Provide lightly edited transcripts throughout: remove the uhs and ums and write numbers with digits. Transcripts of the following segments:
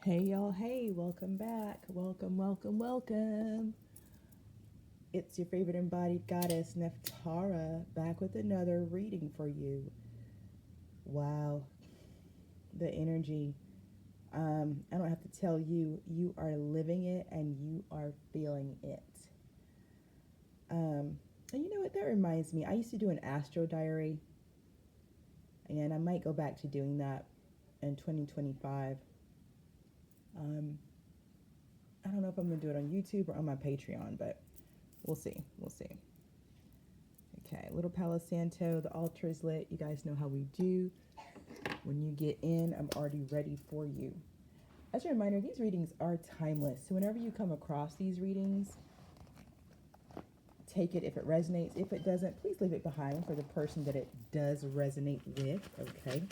Hey y'all, hey, welcome back. Welcome. It's your favorite embodied goddess, Nephtara, back with another reading for you. Wow, the energy. I don't have to tell you, you are living it and you are feeling it. And you know what? That reminds me, I used to do an astro diary, and I might go back to doing that in 2025. Um, I don't know if I'm going to do it on YouTube or on my Patreon, but we'll see. We'll see. Okay, little Palo Santo, the altar is lit. You guys know how we do. When you get in, I'm already ready for you. As a reminder, these readings are timeless. So whenever you come across these readings, take it if it resonates. If it doesn't, please leave it behind for the person that it does resonate with, okay?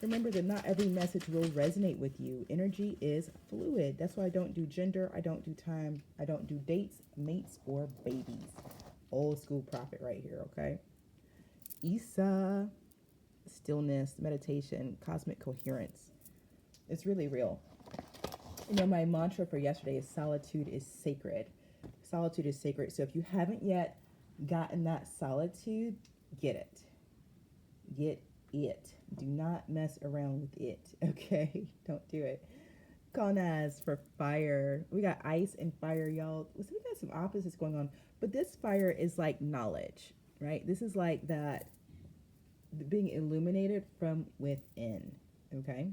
Remember that not every message will resonate with you. Energy is fluid. That's why I don't do gender, I don't do time, I don't do dates, mates, or babies. Old school prophet right here, okay? Isa, stillness, meditation, cosmic coherence. It's really real. You know, my mantra for yesterday is solitude is sacred. Solitude is sacred. So if you haven't yet gotten that solitude, get it. Get it. Do not mess around with it, okay? Don't do it. Colonize for fire. We got ice and fire, y'all. So we got some opposites going on. But this fire is like knowledge, right? This is like that being illuminated from within, okay?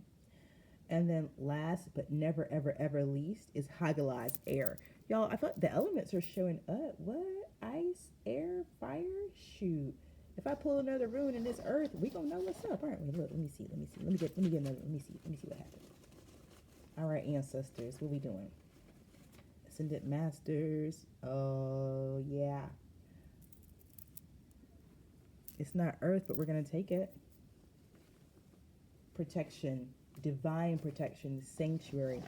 And then last but never, ever, ever least is Hagalize air. Y'all, I thought the elements are showing up. What? Ice, air, fire? Shoot. If I pull another rune in this earth, we gonna know what's up, aren't we? Look, let me see. Let me get another. Let me see what happens. All right, ancestors, what we doing? Ascendant masters. Oh yeah. It's not earth, but we're gonna take it. Protection, divine protection, sanctuary.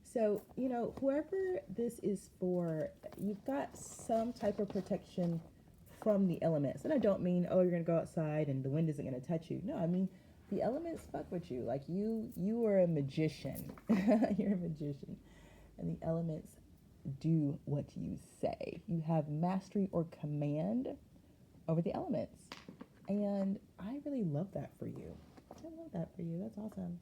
So, you know, whoever this is for, you've got some type of protection from the elements. And I don't mean, oh, you're going to go outside and the wind isn't going to touch you. No, I mean, the elements fuck with you. Like you are a magician. You're a magician. And the elements do what you say. You have mastery or command over the elements. And I really love that for you. I love that for you. That's awesome.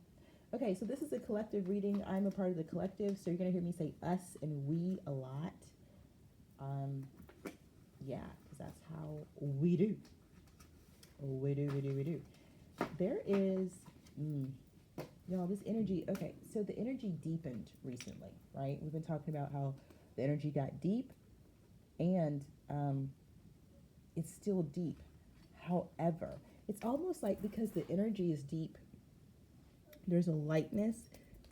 Okay, so this is a collective reading. I'm a part of the collective, so you're going to hear me say us and we a lot. Yeah, because that's how we do. We do. There is, y'all, this energy. Okay, so the energy deepened recently, right? We've been talking about how the energy got deep, and it's still deep. However, it's almost like because the energy is deep, there's a lightness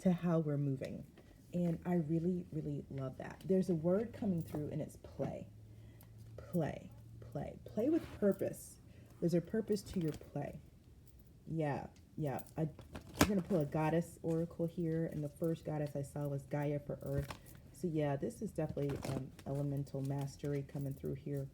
to how we're moving. And I really, really love that. There's a word coming through and it's play. Play. Play with purpose. There's a purpose to your play. Yeah. I'm going to pull a goddess oracle here. And the first goddess I saw was Gaia for Earth. So yeah, this is definitely elemental mastery coming through here.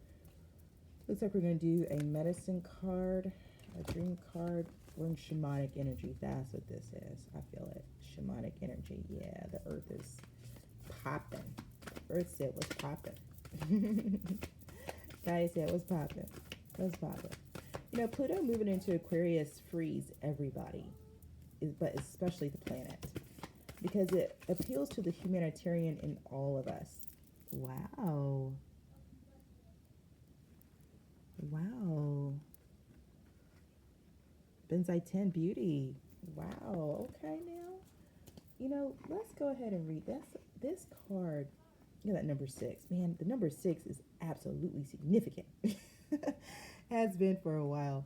Looks like we're going to do a medicine card, a dream card. We're in shamanic energy. That's what this is. I feel it. Shamanic energy. Yeah, the earth is popping. Earth said what's popping. Guys said what's popping. What's popping. You know, Pluto moving into Aquarius frees everybody, but especially the planet, because it appeals to the humanitarian in all of us. Wow. Benzai 10 beauty. Wow. Okay, now. You know, let's go ahead and read this card. You know that number 6. Man, the number 6 is absolutely significant. Has been for a while.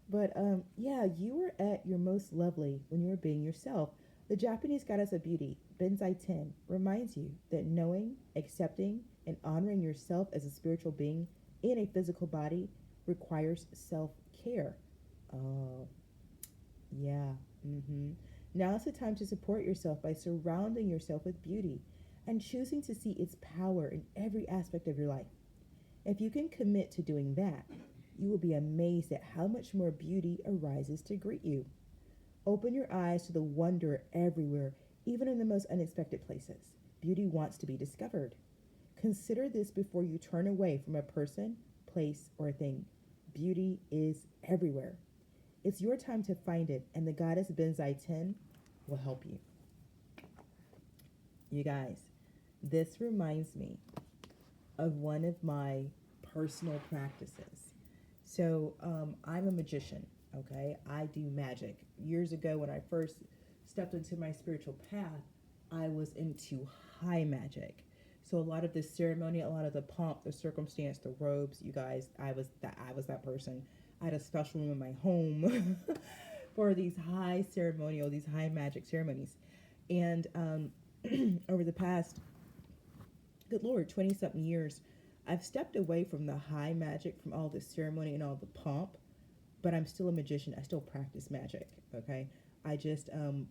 But yeah, you were at your most lovely when you were being yourself. The Japanese goddess of beauty, Benzai 10, reminds you that knowing, accepting, and honoring yourself as a spiritual being in a physical body requires self-care. Oh, yeah. Now is the time to support yourself by surrounding yourself with beauty and choosing to see its power in every aspect of your life. If you can commit to doing that, you will be amazed at how much more beauty arises to greet you. Open your eyes to the wonder everywhere even in the most unexpected places. Beauty wants to be discovered. Consider this before you turn away from a person, place, or thing. Beauty is everywhere. It's your time to find it, and the goddess Benzai 10 will help you. You guys, this reminds me of one of my personal practices. So I'm a magician, okay? I do magic. Years ago, when I first stepped into my spiritual path, I was into high magic. So a lot of the ceremony, a lot of the pomp, the circumstance, the robes, you guys, I was that person. I had a special room in my home for these high ceremonial, these high magic ceremonies. And over the past, good Lord, 20 something years, I've stepped away from the high magic, from all the ceremony and all the pomp, but I'm still a magician. I still practice magic, okay? I just,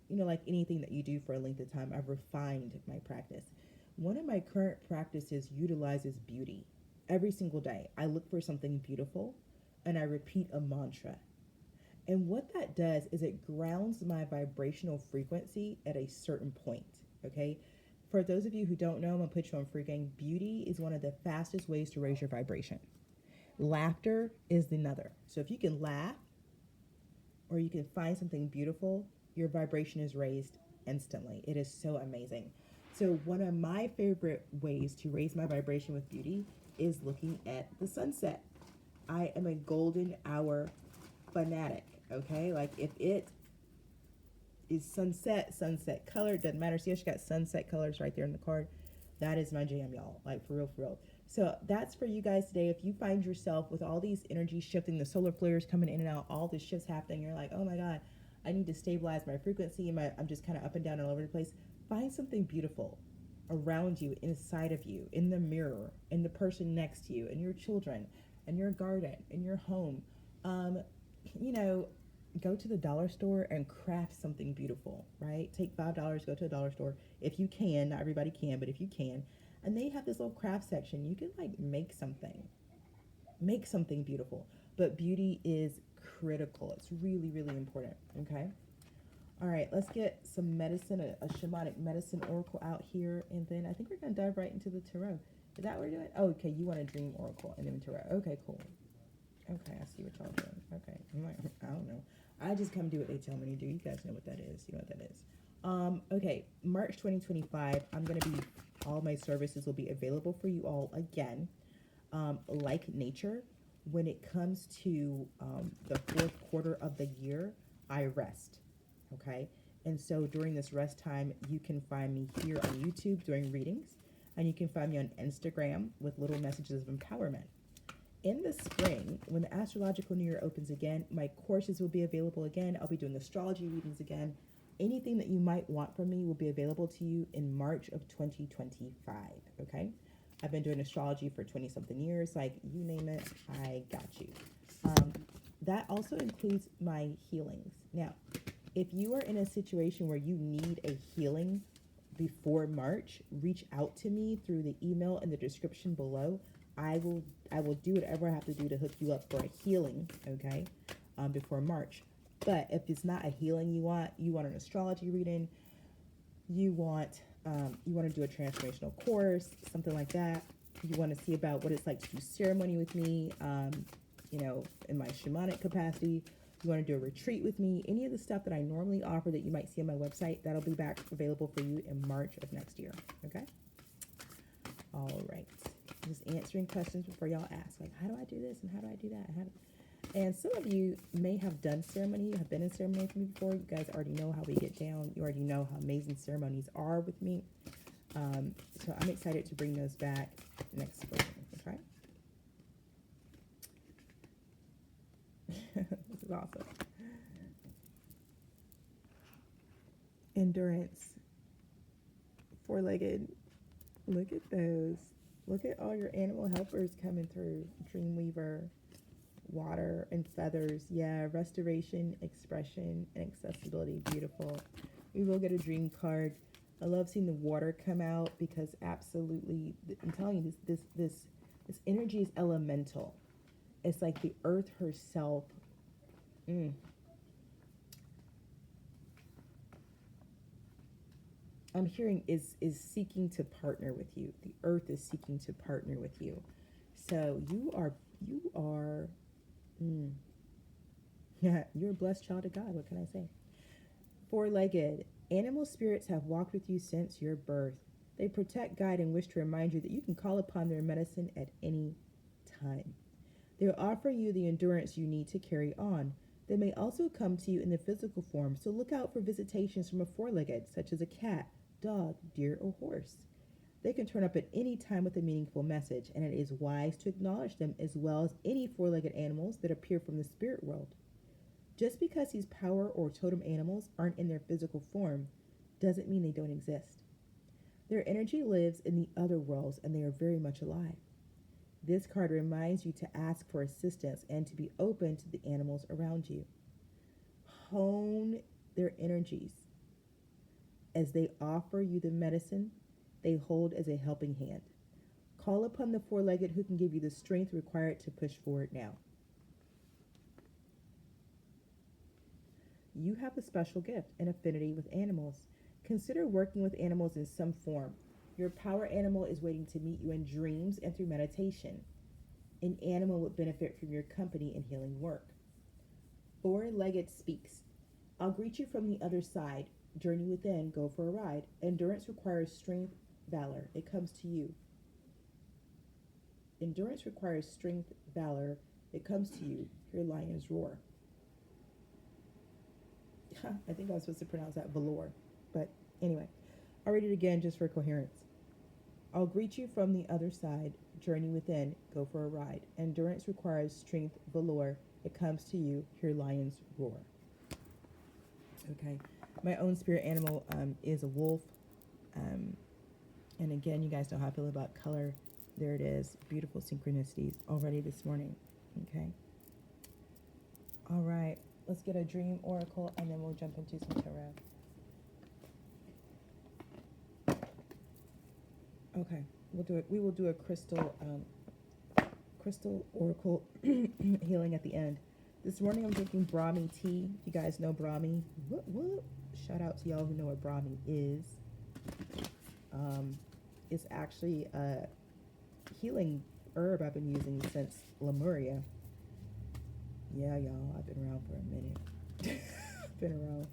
like anything that you do for a length of time, I've refined my practice. One of my current practices utilizes beauty. Every single day, I look for something beautiful and I repeat a mantra. And what that does is it grounds my vibrational frequency at a certain point, okay? For those of you who don't know, I'm going to put you on free game. Beauty is one of the fastest ways to raise your vibration. Laughter is another. So if you can laugh or you can find something beautiful, your vibration is raised instantly. It is so amazing. So one of my favorite ways to raise my vibration with beauty is looking at the sunset. I am a golden hour fanatic, okay? Like if it is sunset color, it doesn't matter. See how she got sunset colors right there in the card? That is my jam, y'all. Like for real, for real. So that's for you guys today. If you find yourself with all these energies shifting, the solar flares coming in and out, all this shifts happening, you're like, oh my God, I need to stabilize my frequency. I'm just kind of up and down all over the place. Find something beautiful around you, inside of you, in the mirror, in the person next to you, in your children, in your garden, in your home. Go to the dollar store and craft something beautiful, right? Take $5, go to a dollar store. If you can, not everybody can, but if you can. And they have this little craft section. You can make something beautiful. But beauty is critical. It's really, really important, okay? All right, let's get some medicine, a shamanic medicine oracle out here. And then I think we're going to dive right into the tarot. Is that what we're doing? Oh, okay, you want a dream oracle and then tarot. Okay, cool. Okay, I see what y'all doing. Okay, I don't know. I just come do what they tell me to do. You guys know what that is. You know what that is. Okay, March 2025, all my services will be available for you all again. Like nature, when it comes to the fourth quarter of the year, I rest, okay? And so during this rest time, you can find me here on YouTube doing readings, and you can find me on Instagram with little messages of empowerment. In the spring, when the astrological new year opens again, my courses will be available again. I'll be doing astrology readings again. Anything that you might want from me will be available to you in March of 2025, okay? I've been doing astrology for 20-something years. Like, you name it, I got you. That also includes my healings. Now, if you are in a situation where you need a healing before March, reach out to me through the email in the description below. I will do whatever I have to do to hook you up for a healing, okay, before March. But if it's not a healing you want an astrology reading, you want to do a transformational course, something like that. You want to see about what it's like to do ceremony with me, in my shamanic capacity. You want to do a retreat with me. Any of the stuff that I normally offer that you might see on my website, that'll be back available for you in March of next year, okay? All right. Just answering questions before y'all ask, like, how do I do this and how do I do that? And some of you may have done ceremony, have been in ceremony with me before. You guys already know how we get down. You already know how amazing ceremonies are with me. So I'm excited to bring those back next spring, okay? This is awesome. Endurance. Four-legged. Look at those. Look at all your animal helpers coming through. Dreamweaver, water and feathers. Yeah, restoration, expression, and accessibility. Beautiful. We will get a dream card. I love seeing the water come out because absolutely, I'm telling you, this energy is elemental. It's like the earth herself. I'm hearing is seeking to partner with you. The earth is seeking to partner with you. So you are mm, yeah, you're a blessed child of God. What can I say? Four-legged. Animal spirits have walked with you since your birth. They protect, guide, and wish to remind you that you can call upon their medicine at any time. They'll offer you the endurance you need to carry on. They may also come to you in the physical form, so look out for visitations from a four-legged, such as a cat, dog, deer, or horse. They can turn up at any time with a meaningful message, and it is wise to acknowledge them as well as any four-legged animals that appear from the spirit world. Just because these power or totem animals aren't in their physical form doesn't mean they don't exist. Their energy lives in the other worlds, and they are very much alive. This card reminds you to ask for assistance and to be open to the animals around you. Hone their energies as they offer you the medicine they hold as a helping hand. Call upon the four-legged who can give you the strength required to push forward now. You have a special gift, an affinity with animals. Consider working with animals in some form. Your power animal is waiting to meet you in dreams and through meditation. An animal would benefit from your company in healing work. Four-legged speaks. I'll greet you from the other side. Journey within, go for a ride. Endurance requires strength, valor. It comes to you. Endurance requires strength, valor. It comes to you. Hear lions roar. I think I was supposed to pronounce that velour. But anyway, I'll read it again just for coherence. I'll greet you from the other side. Journey within, go for a ride. Endurance requires strength, valor. It comes to you. Hear lions roar. Okay. My own spirit animal is a wolf. And again, you guys know how I feel about color. There it is. Beautiful synchronicities already this morning. Okay. All right. Let's get a dream oracle, and then we'll jump into some tarot. Okay. We will do a crystal oracle healing at the end. This morning I'm drinking Brahmi tea. If you guys know Brahmi, whoop. Shout out to y'all who know what Brahmi is. It's actually a healing herb I've been using since Lemuria. Yeah, y'all, I've been around for a minute. Been around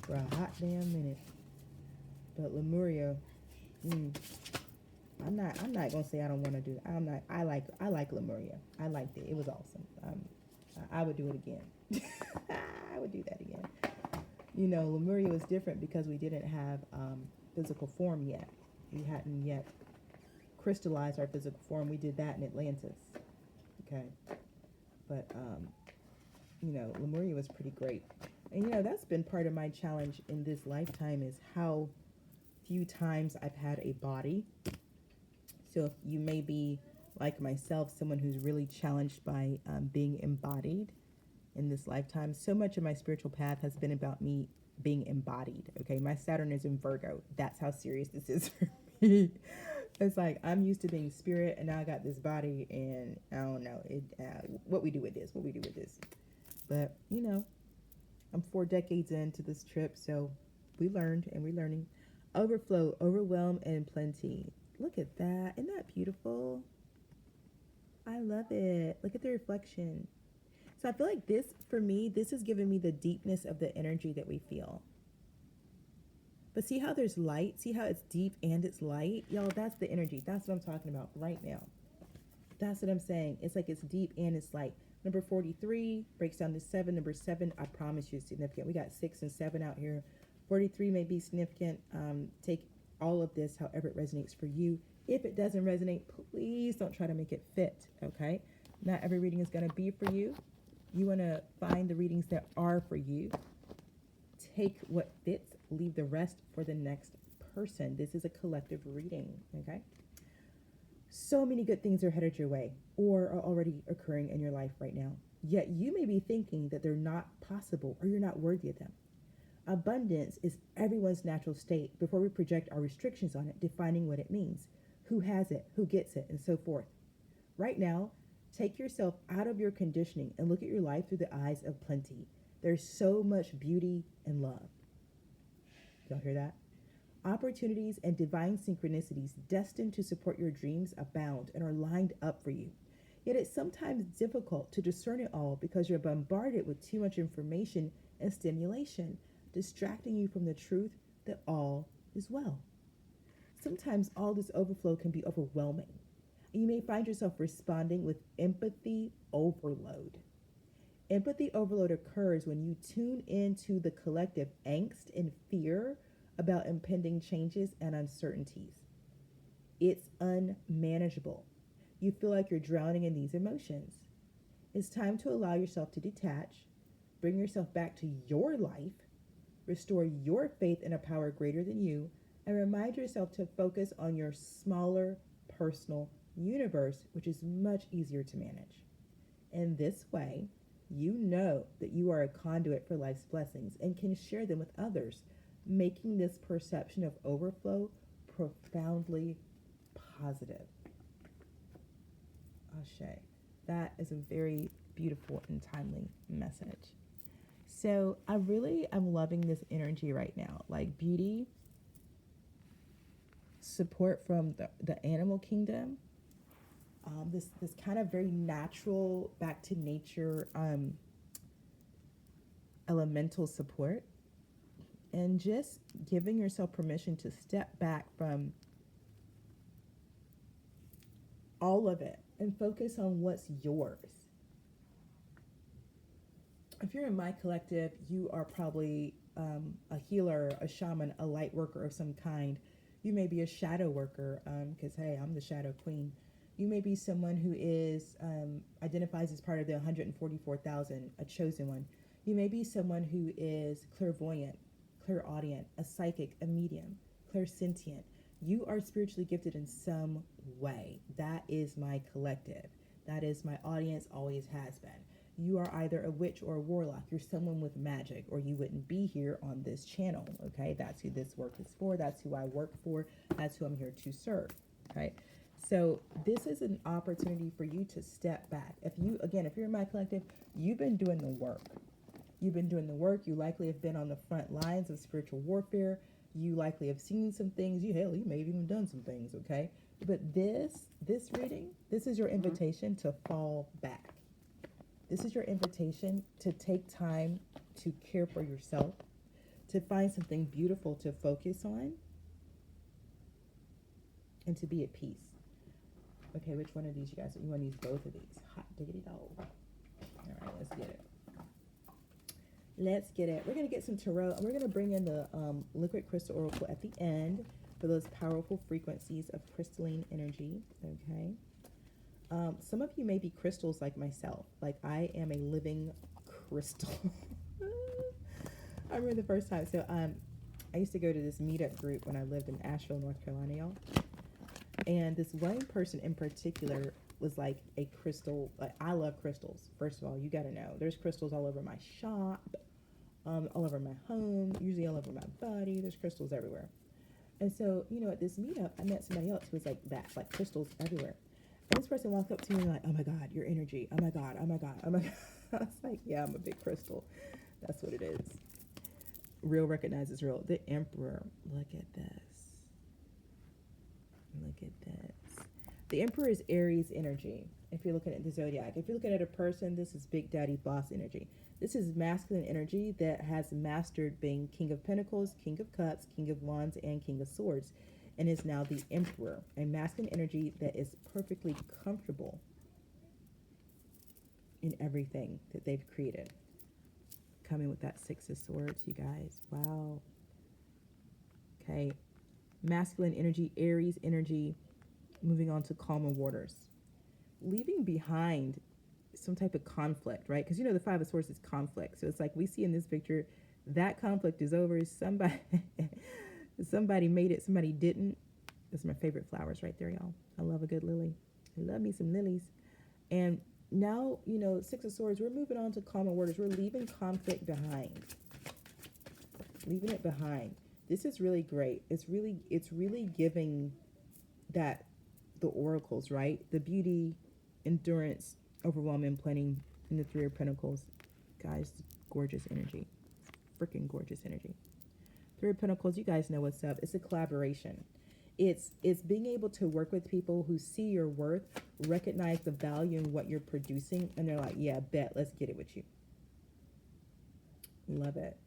for a hot damn minute. But Lemuria, I'm not gonna say I don't want to do it. I like Lemuria. I liked it. It was awesome. I would do it again. I would do that again. You know, Lemuria was different because we didn't have physical form yet. We hadn't yet crystallized our physical form. We did that in Atlantis. Okay. But you know, Lemuria was pretty great. And you know, that's been part of my challenge in this lifetime is how few times I've had a body. So if you may be like myself, someone who's really challenged by being embodied in this lifetime, so much of my spiritual path has been about me being embodied. Okay, my Saturn is in Virgo. That's how serious this is for me. It's like I'm used to being spirit, and now I got this body, and I don't know what we do with this. But you know, I'm 4 decades into this trip, so we learned and we're learning. Overflow, overwhelm, and plenty. Look at that. Isn't that beautiful? I love it. Look at the reflection. So I feel like this, for me, this has given me the deepness of the energy that we feel. But see how there's light? See how it's deep and it's light? Y'all, that's the energy. That's what I'm talking about right now. That's what I'm saying. It's like it's deep and it's light. Number 43 breaks down to 7. Number 7, I promise you, is significant. We got 6 and 7 out here. 43 may be significant. Take all of this however it resonates for you. If it doesn't resonate, please don't try to make it fit, okay? Not every reading is going to be for you. You want to find the readings that are for you. Take what fits, leave the rest for the next person. This is a collective reading, okay? So many good things are headed your way or are already occurring in your life right now. Yet you may be thinking that they're not possible or you're not worthy of them. Abundance is everyone's natural state before we project our restrictions on it, defining what it means, who has it, who gets it, and so forth. Right now, take yourself out of your conditioning and look at your life through the eyes of plenty. There's so much beauty and love. Y'all hear that? Opportunities and divine synchronicities destined to support your dreams abound and are lined up for you. Yet it's sometimes difficult to discern it all because you're bombarded with too much information and stimulation, distracting you from the truth that all is well. Sometimes all this overflow can be overwhelming, and you may find yourself responding with empathy overload. Empathy overload occurs when you tune into the collective angst and fear about impending changes and uncertainties. It's unmanageable. You feel like you're drowning in these emotions. It's time to allow yourself to detach, bring yourself back to your life, restore your faith in a power greater than you, and remind yourself to focus on your smaller personal universe, which is much easier to manage. In this way, you know that you are a conduit for life's blessings and can share them with others, making this perception of overflow profoundly positive. Ashe. That is a very beautiful and timely message. So I really am loving this energy right now. Like beauty, support from the animal kingdom, this kind of very natural, back to nature, elemental support, and just giving yourself permission to step back from all of it and focus on what's yours. If you're in my collective, you are probably a healer, a shaman, a light worker of some kind. You may be a shadow worker, because hey, I'm the shadow queen. You may be someone who is identifies as part of the 144,000, a chosen one. You may be someone who is clairvoyant, clairaudient, a psychic, a medium, clairsentient. You are spiritually gifted in some way. That is my collective. That is my audience, always has been. You are either a witch or a warlock. You're someone with magic, or you wouldn't be here on this channel, okay? That's who this work is for. That's who I work for. That's who I'm here to serve, okay? So this is an opportunity for you to step back. If you're in my collective, you've been doing the work. You've been doing the work. You likely have been on the front lines of spiritual warfare. You likely have seen some things. You may have even done some things, okay? But this reading, this is your invitation to fall back. This is your invitation to take time to care for yourself, to find something beautiful to focus on, and to be at peace. Okay, which one of these you guys? You want to use both of these? Hot diggity dog. All right, let's get it. Let's get it. We're going to get some tarot, and we're going to bring in the liquid crystal oracle at the end for those powerful frequencies of crystalline energy, okay? Some of you may be crystals like myself. Like I am a living crystal. I remember the first time. So I used to go to this meetup group when I lived in Asheville, North Carolina, y'all. And this one person in particular was like a crystal. Like I love crystals. First of all, you got to know there's crystals all over my shop, all over my home, usually all over my body. There's crystals everywhere. And so, at this meetup, I met somebody else who was like that, like crystals everywhere. And this person walked up to me like, oh my God, your energy. Oh my God, oh my God, oh my God. I was like, yeah, I'm a big crystal. That's what it is. Real recognizes real. The Emperor. Look at this. Look at this. The Emperor is Aries energy. If you're looking at the zodiac, if you're looking at a person, this is Big Daddy Boss energy. This is masculine energy that has mastered being King of Pentacles, King of Cups, King of Wands, and King of Swords, and is now the Emperor, a masculine energy that is perfectly comfortable in everything that they've created. Coming with that Six of Swords, you guys. Wow. Okay. Masculine energy, Aries energy, moving on to calmer waters. Leaving behind some type of conflict, right? Because the Five of Swords is conflict. So it's like we see in this picture, that conflict is over. Somebody made it, somebody didn't. Those are my favorite flowers right there, y'all. I love a good lily. I love me some lilies. And now, Six of Swords, we're moving on to calmer waters. We're leaving conflict behind. Leaving it behind. This is really great. It's really giving that the oracles, right? The beauty, endurance, overwhelming, planning in the Three of Pentacles. Guys, gorgeous energy. Freaking gorgeous energy. Three of Pentacles, you guys know what's up. It's a collaboration. It's being able to work with people who see your worth, recognize the value in what you're producing, and they're like, yeah, bet, let's get it with you. Love it.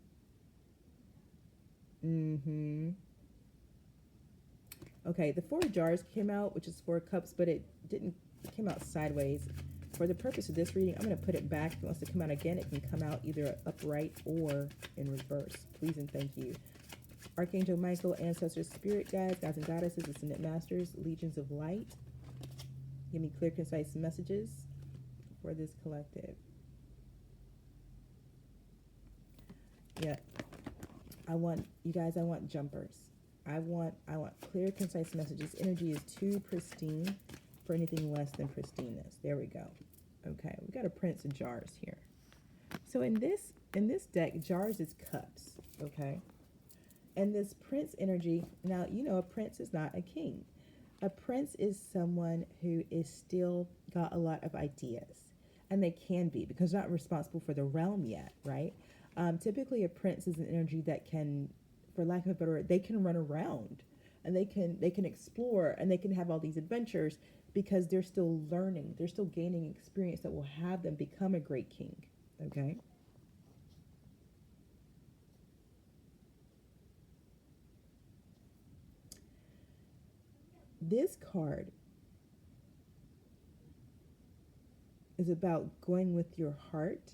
Okay, the Four of Jars came out, which is Four of Cups, but it didn't, it came out sideways. For the purpose of this reading, I'm going to put it back. If it wants to come out again, it can come out either upright or in reverse. Please and thank you. Archangel Michael, ancestors, spirit guides, gods and goddesses, ascendant masters, legions of light. Give me clear, concise messages for this collective. Yeah. I want, you guys, I want jumpers. I want clear, concise messages. Energy is too pristine for anything less than pristineness. There we go. Okay, we got a Prince of Jars here. So in this deck, Jars is cups, okay? And this Prince energy, now, you know, a prince is not a king. A prince is someone who is still got a lot of ideas. And they can be, because they're not responsible for the realm yet, right? Typically, a prince is an energy that can, for lack of a better word, they can run around. And they can explore, and they can have all these adventures because they're still learning. They're still gaining experience that will have them become a great king, okay? This card is about going with your heart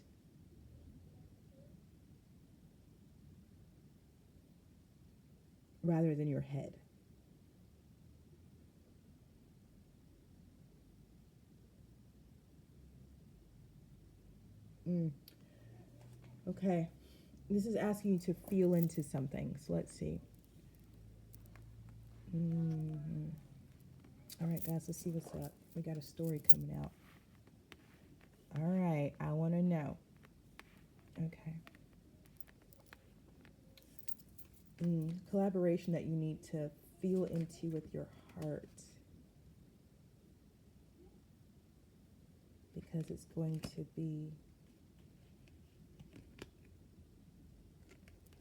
rather than your head. Okay. This is asking you to feel into something. So let's see. All right, guys, let's see what's up. We got a story coming out. All right, I want to know. Okay. Collaboration that you need to feel into with your heart. Because it's going to be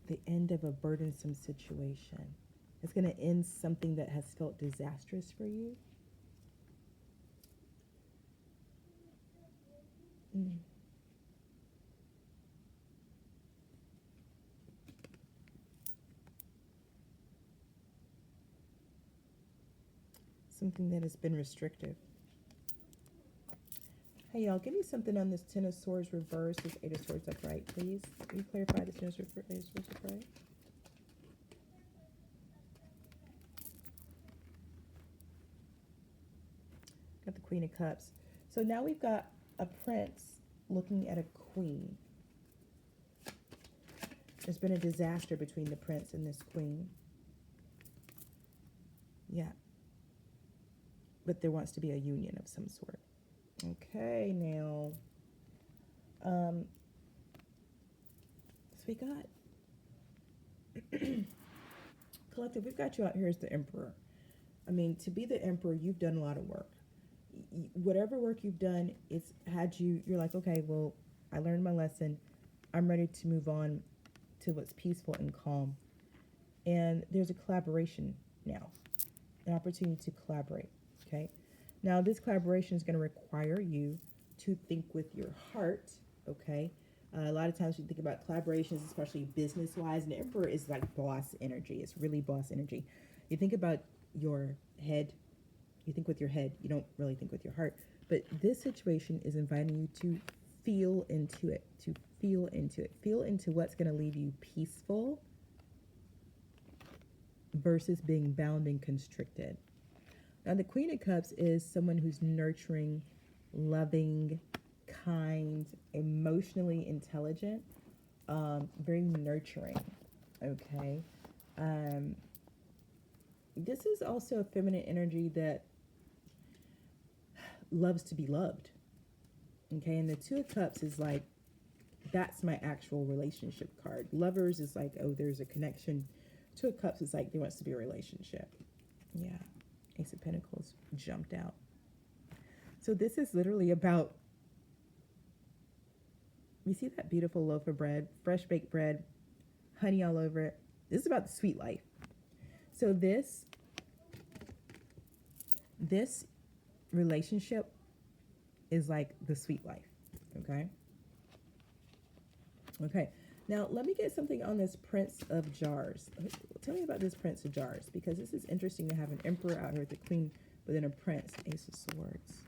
the end of a burdensome situation. It's going to end something that has felt disastrous for you. Something that has been restrictive. Hey, y'all, give me something on this Ten of Swords reverse, this Eight of Swords upright, please. Can you clarify this Ten of Swords upright? Got the Queen of Cups. So now we've got a prince looking at a queen. There's been a disaster between the prince and this queen. Yeah. But there wants to be a union of some sort. Okay, now. So we got collective, we've got you out here as the Emperor. I mean, to be the Emperor, you've done a lot of work. Whatever work you've done, it's had you, you're like, okay, well, I learned my lesson. I'm ready to move on to what's peaceful and calm. And there's a collaboration now, an opportunity to collaborate, okay? Now, this collaboration is going to require you to think with your heart, okay? A lot of times we think about collaborations, especially business-wise, and the Emperor is like boss energy. It's really boss energy. You think about your head. You think with your head. You don't really think with your heart. But this situation is inviting you to feel into it, to feel into it. Feel into what's going to leave you peaceful versus being bound and constricted. Now, the Queen of Cups is someone who's nurturing, loving, kind, emotionally intelligent, very nurturing, okay? This is also a feminine energy that loves to be loved, okay? And the Two of Cups is like, that's my actual relationship card. Lovers is like, oh, there's a connection. Two of Cups is like, there wants to be a relationship. Yeah. Ace of Pentacles jumped out. So this is literally about, you see that beautiful loaf of bread, fresh baked bread, honey all over it, This is about the sweet life. So this relationship is like the sweet life. Okay. Okay. Now let me get something on this Prince of Jars. Tell me about this Prince of Jars, because this is interesting to have an emperor out here with the queen, but then a prince, Ace of Swords.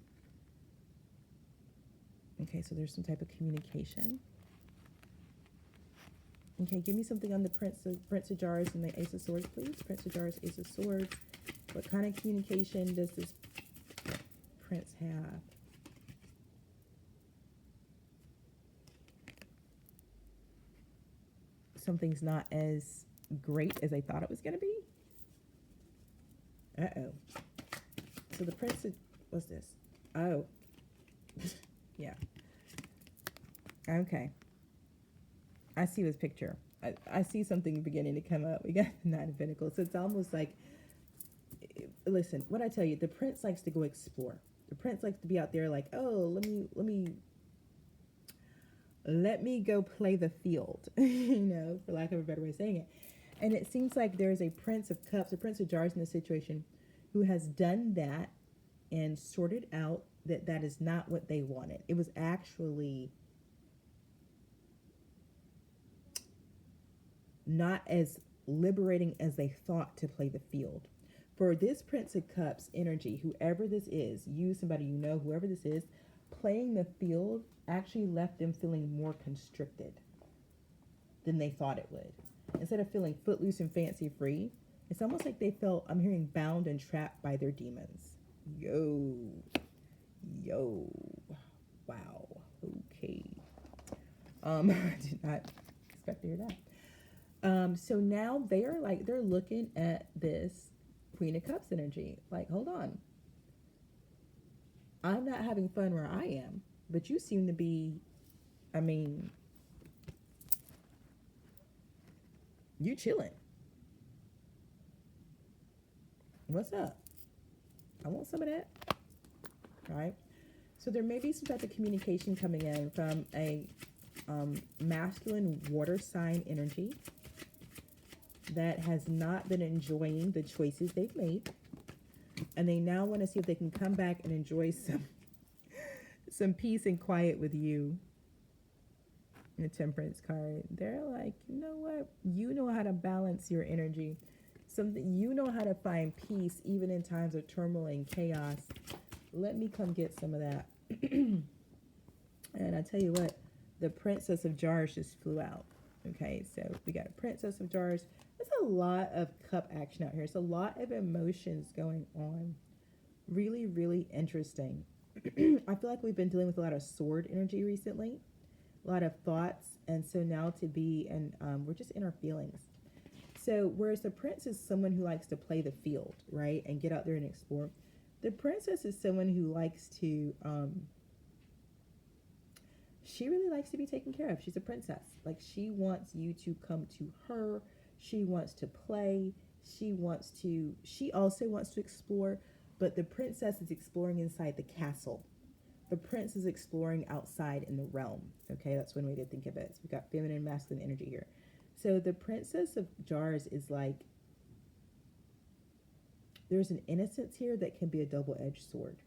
Okay, so there's some type of communication. Okay, give me something on the Prince of Jars and the Ace of Swords, please. Prince of Jars, Ace of Swords. What kind of communication does this prince have? Something's not as great as I thought it was going to be. Uh-oh. So the prince of, what's this? Oh. Yeah. Okay. I see this picture. I see something beginning to come up. We got the Nine of Pentacles. So it's almost like, listen, what I tell you, the prince likes to go explore. The prince likes to be out there like, oh, let me go play the field, you know, for lack of a better way of saying it. And it seems like there's a Prince of Cups, a Prince of Jars in this situation who has done that and sorted out that that is not what they wanted. It was actually not as liberating as they thought to play the field. For this Prince of Cups energy, whoever this is, you, somebody you know, whoever this is, playing the field actually left them feeling more constricted than they thought it would. Instead of feeling footloose and fancy free, it's almost like they felt, I'm hearing, bound and trapped by their demons. Yo. Wow. Okay. I did not expect to hear that. So now they're looking at this Queen of Cups energy. Like, hold on. I'm not having fun where I am, but you seem to be, I mean, you chilling. What's up? I want some of that. All right. So there may be some type of communication coming in from a masculine water sign energy that has not been enjoying the choices they've made. And they now want to see if they can come back and enjoy some peace and quiet with you. The Temperance card. They're like, you know what? You know how to balance your energy. You know how to find peace even in times of turmoil and chaos. Let me come get some of that. And I tell you what, the Princess of Jars just flew out. Okay, so we got a Princess of Jars. There's a lot of cup action out here. It's a lot of emotions going on. Really, really interesting. I feel like we've been dealing with a lot of sword energy recently. A lot of thoughts. And so now to be, and we're just in our feelings. So whereas the prince is someone who likes to play the field, right? And get out there and explore. The princess is someone who likes to, she really likes to be taken care of. She's a princess. Like, she wants you to come to her. She wants to play. She also wants to explore, but the princess is exploring inside the castle. The prince is exploring outside in the realm. Okay, that's one way to think of it. So we've got feminine and masculine energy here. So the Princess of Jars is like, there's an innocence here that can be a double-edged sword.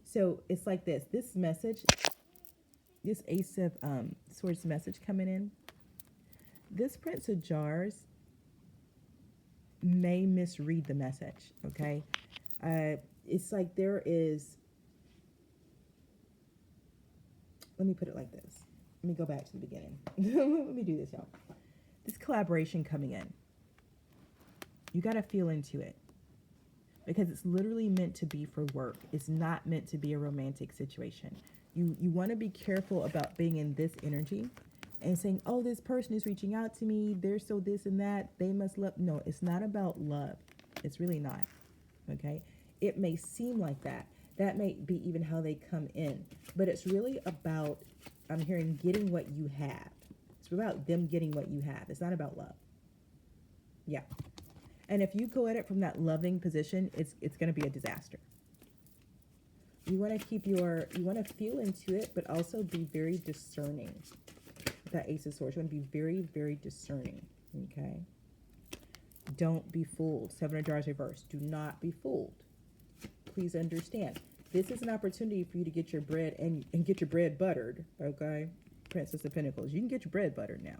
So it's like this message, this Ace of Swords message coming in, this Prince of Jars may misread the message, okay? It's like there is, let me put it like this. Let me go back to the beginning. Let me do this, y'all. This collaboration coming in, you got to feel into it, because it's literally meant to be for work. It's not meant to be a romantic situation. You want to be careful about being in this energy and saying, oh, this person is reaching out to me. They're so this and that. They must love. No, it's not about love. It's really not. Okay. It may seem like that. That may be even how they come in, but it's really about, I'm hearing, getting what you have. It's about them getting what you have. It's not about love. Yeah. And if you go at it from that loving position, it's going to be a disaster. You want to you want to feel into it, but also be very discerning. That Ace of Swords, you want to be very, very discerning. Okay. Don't be fooled. Seven of Jars reversed. Do not be fooled. Please understand. This is an opportunity for you to get your bread and get your bread buttered, okay? Princess of Pentacles. You can get your bread buttered now.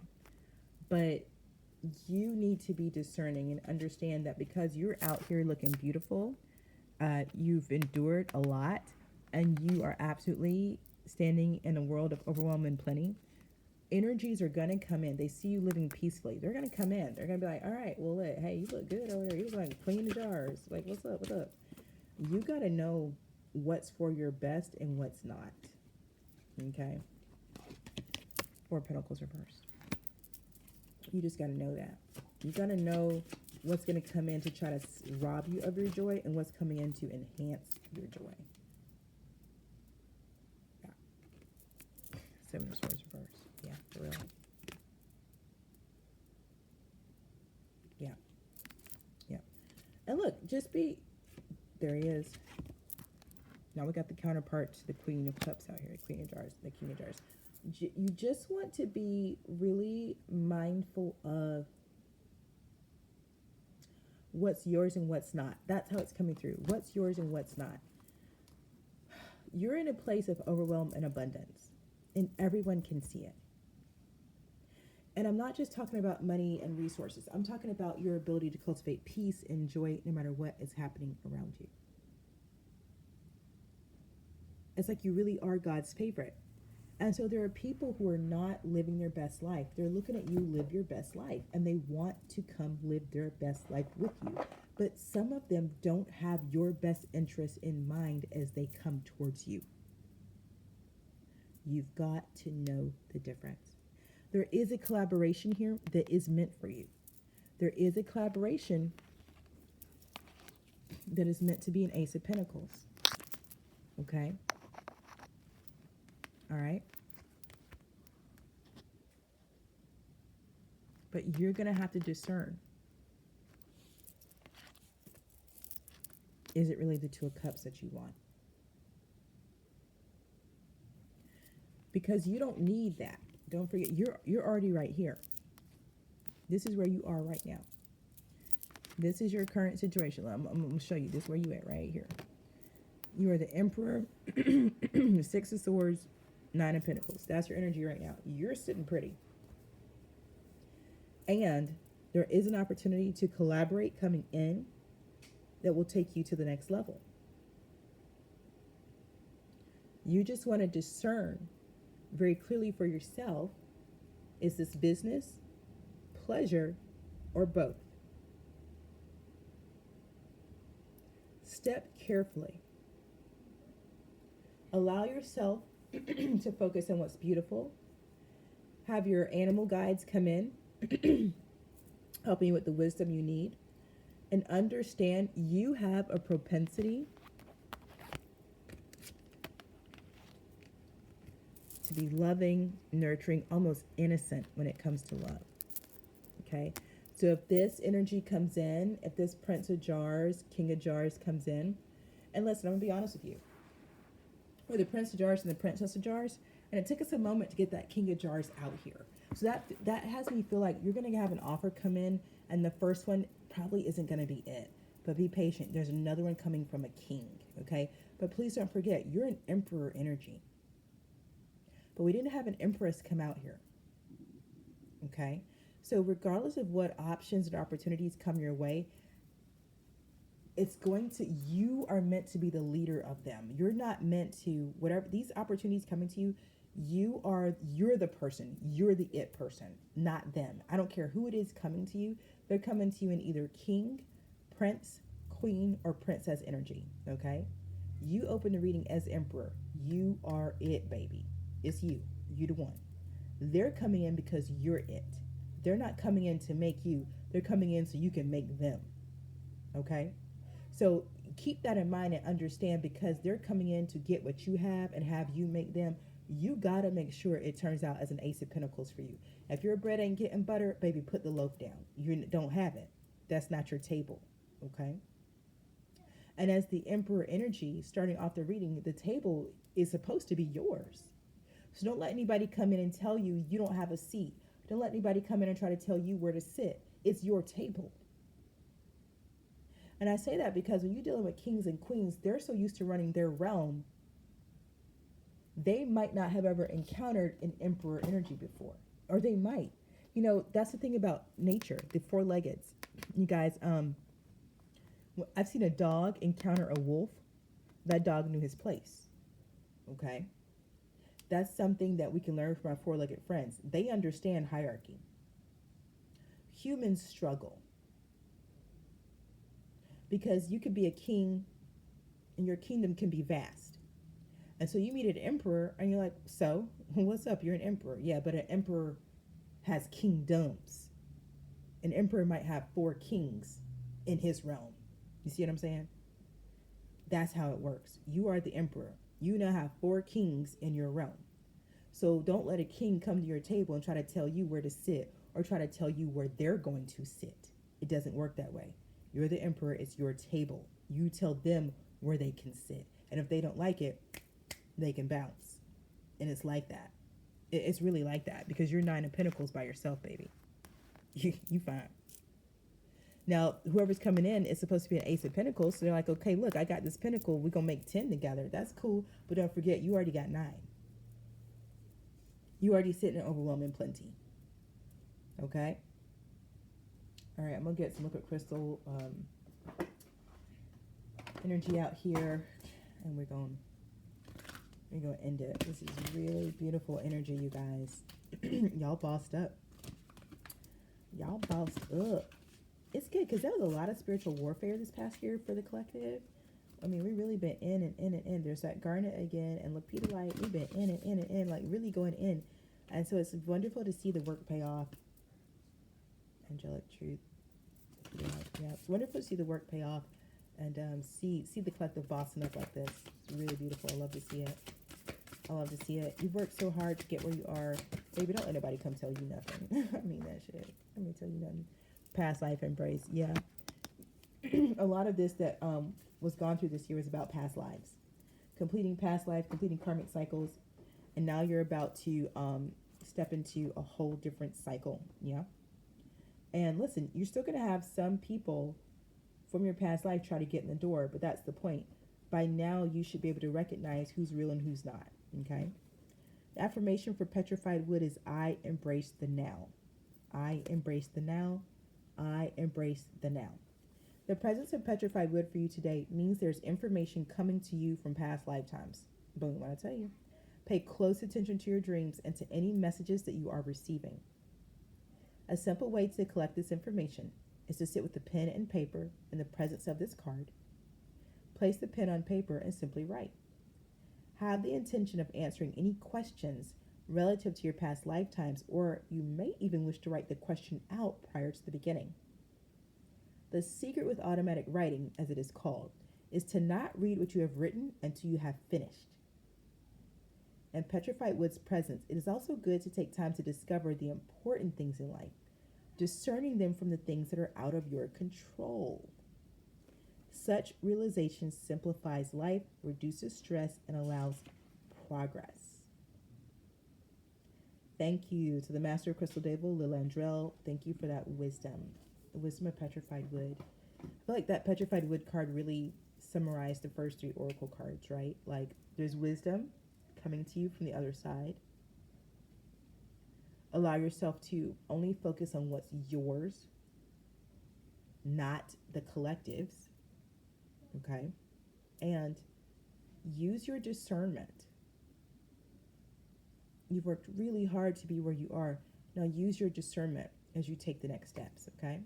But you need to be discerning and understand that because you're out here looking beautiful, you've endured a lot, and you are absolutely standing in a world of overwhelm and plenty. Energies are going to come in. They see you living peacefully. They're going to come in. They're going to be like, all right, well, hey, you look good over there. You look like Queen of Jars. Like, what's up? What's up? You got to know what's for your best and what's not. Okay? Four of Pentacles reversed. You just got to know that. You got to know what's going to come in to try to rob you of your joy and what's coming in to enhance your joy. Yeah. Seven of Swords reversed. Yeah, for real. Yeah. Yeah. And look, just be... There he is. Now we got the counterpart to the Queen of Cups out here. The Queen of Jars. The King of Jars. You just want to be really mindful of what's yours and what's not. That's how it's coming through. What's yours and what's not. You're in a place of overwhelm and abundance, and everyone can see it. And I'm not just talking about money and resources. I'm talking about your ability to cultivate peace and joy no matter what is happening around you. It's like you really are God's favorite. And so there are people who are not living their best life. They're looking at you live your best life, and they want to come live their best life with you. But some of them don't have your best interest in mind as they come towards you. You've got to know the difference. There is a collaboration here that is meant for you. There is a collaboration that is meant to be an Ace of Pentacles. Okay? All right? But you're going to have to discern. Is it really the Two of Cups that you want? Because you don't need that. Don't forget, you're already right here. This is where you are right now. This is your current situation. I'm going to show you. This is where you at right here. You are the Emperor, Six of Swords, Nine of Pentacles. That's your energy right now. You're sitting pretty. And there is an opportunity to collaborate coming in that will take you to the next level. You just want to discern very clearly for yourself, is this business, pleasure, or both? Step carefully. Allow yourself to focus on what's beautiful. Have your animal guides come in, helping you with the wisdom you need. And understand you have a propensity to be loving, nurturing, almost innocent when it comes to love. Okay? So if this energy comes in, if this Prince of Jars, King of Jars comes in, and listen, I'm going to be honest with you. We're the Prince of Jars and the Princess of Jars, and it took us a moment to get that King of Jars out here. So that has me feel like you're going to have an offer come in, and the first one probably isn't going to be it. But be patient. There's another one coming from a king, okay? But please don't forget, you're an Emperor energy. But we didn't have an Empress come out here, okay? So regardless of what options and opportunities come your way, you are meant to be the leader of them. You're not meant to, whatever, these opportunities coming to you, you're the person, you're the it person, not them. I don't care who it is coming to you. They're coming to you in either king, prince, queen, or princess energy, okay? You open the reading as emperor. You are it, baby. It's you. You the one. They're coming in because you're it. They're not coming in to make you. They're coming in so you can make them, okay? So keep that in mind and understand, because they're coming in to get what you have and have you make them. You got to make sure it turns out as an Ace of Pentacles for you. If your bread ain't getting butter, baby, put the loaf down. You don't have it. That's not your table, okay? And as the Emperor energy, starting off the reading, the table is supposed to be yours. So don't let anybody come in and tell you you don't have a seat. Don't let anybody come in and try to tell you where to sit. It's your table. And I say that because when you're dealing with kings and queens, they're so used to running their realm, they might not have ever encountered an emperor energy before. Or they might. You know, that's the thing about nature, the four-leggeds. You guys, I've seen a dog encounter a wolf. That dog knew his place. Okay? That's something that we can learn from our four-legged friends. They understand hierarchy. Humans struggle. Because you could be a king and your kingdom can be vast. And so you meet an emperor and you're like, so, what's up? You're an emperor. Yeah, but an emperor has kingdoms. An emperor might have 4 kings in his realm. You see what I'm saying? That's how it works. You are the emperor. You now have 4 kings in your realm. So don't let a king come to your table and try to tell you where to sit or try to tell you where they're going to sit. It doesn't work that way. You're the emperor. It's your table. You tell them where they can sit. And if they don't like it, they can bounce. And it's like that. It's really like that because you're 9 of Pentacles by yourself, baby. You fine. Now, whoever's coming in is supposed to be an Ace of Pentacles. So they're like, okay, look, I got this Pentacle. We're going to make 10 together. That's cool. But don't forget, you already got 9. You already sitting in overwhelming plenty. Okay? All right, I'm going to get some liquid crystal energy out here. And we're going to end it. This is really beautiful energy, you guys. Y'all bossed up. Y'all bossed up. It's good because there was a lot of spiritual warfare this past year for the collective. I mean, we've really been in and in and in. There's that Garnet again and Lapidolite. We've been in and in and in, like really going in. And so it's wonderful to see the work pay off. Angelic truth. Yeah, it's wonderful to see the work pay off and see the collective bossing up like this. It's really beautiful. I love to see it. I love to see it. You've worked so hard to get where you are. Baby, don't let nobody come tell you nothing. I mean that shit. Let me tell you nothing. Past life embrace. Yeah. A lot of this that was gone through this year was about past lives. Completing past life, completing karmic cycles. And now you're about to step into a whole different cycle. Yeah. And listen, you're still going to have some people from your past life try to get in the door, but that's the point. By now, you should be able to recognize who's real and who's not. Okay? The affirmation for petrified wood is I embrace the now. I embrace the now. I embrace the now. The presence of petrified wood for you today means there's information coming to you from past lifetimes. Boom, what I tell you. Pay close attention to your dreams and to any messages that you are receiving. A simple way to collect this information is to sit with a pen and paper in the presence of this card. Place the pen on paper and simply write. Have the intention of answering any questions relative to your past lifetimes, or you may even wish to write the question out prior to the beginning. The secret with automatic writing, as it is called, is to not read what you have written until you have finished. In petrified wood's presence, it is also good to take time to discover the important things in life, discerning them from the things that are out of your control. Such realization simplifies life, reduces stress, and allows progress. Thank you to the Master of Crystal Devil, Lil Andrell. Thank you for that wisdom. The wisdom of petrified wood. I feel like that petrified wood card really summarized the first 3 oracle cards, right? Like, there's wisdom coming to you from the other side. Allow yourself to only focus on what's yours, not the collective's. Okay? And use your discernment. You've worked really hard to be where you are. Now use your discernment as you take the next steps, okay?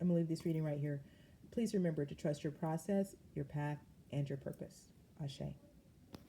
I'm going to leave this reading right here. Please remember to trust your process, your path, and your purpose. Ashe.